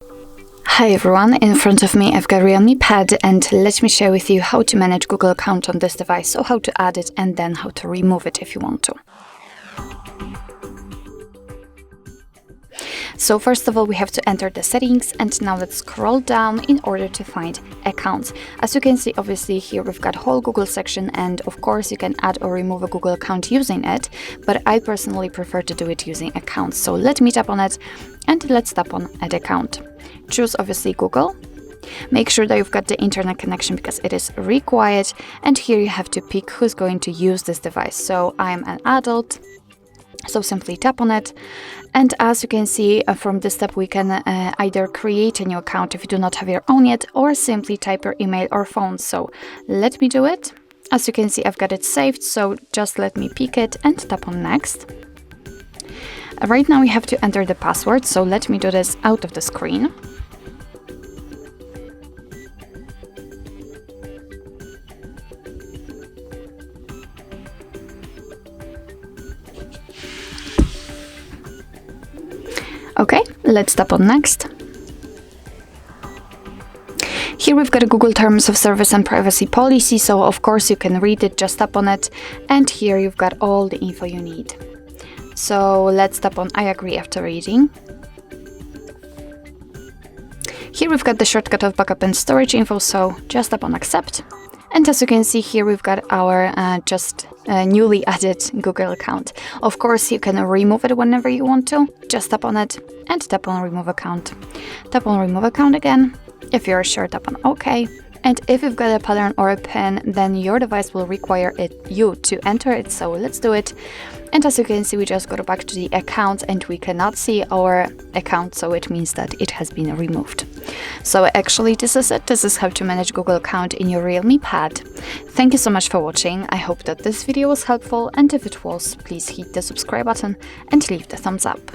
Hi everyone, in front of me I've got REALME Pad, and let me share with you how to manage Google account on this device, so how to add it and then how to remove it if you want to. So first of all, we have to enter the settings, and now let's scroll down in order to find accounts. As you can see, obviously here we've got whole Google section, and of course you can add or remove a Google account using it, but I personally prefer to do it using accounts. So let me tap on it and let's tap on add account. Choose obviously Google. Make sure that you've got the internet connection because it is required, and here you have to pick who's going to use this device. So I'm an adult, so simply tap on it, and as you can see from this step, we can either create a new account if you do not have your own yet, or simply type your email or phone. So let me do it. As you can see, I've got it saved, so just let me pick it and tap on next. Right now we have to enter the password, so let me do this out of the screen. Okay, let's tap on next. Here we've got a Google Terms of Service and Privacy Policy, so of course you can read it, just tap on it, and here you've got all the info you need. So let's tap on I agree after reading. Here we've got the shortcut of backup and storage info, so just tap on accept. And as you can see here, we've got our newly added Google account. Of course, you can remove it whenever you want to. Just tap on it and tap on remove account. Tap on remove account again. If you're sure, tap on OK. And if you've got a pattern or a PIN, then your device will require you to enter it. So let's do it. And as you can see, we just go back to the account and we cannot see our account, so it means that it has been removed. So actually this is it. This is how to manage Google account in your REALME Pad. Thank you so much for watching. I hope that this video was helpful, and if it was, please hit the subscribe button and leave the thumbs up.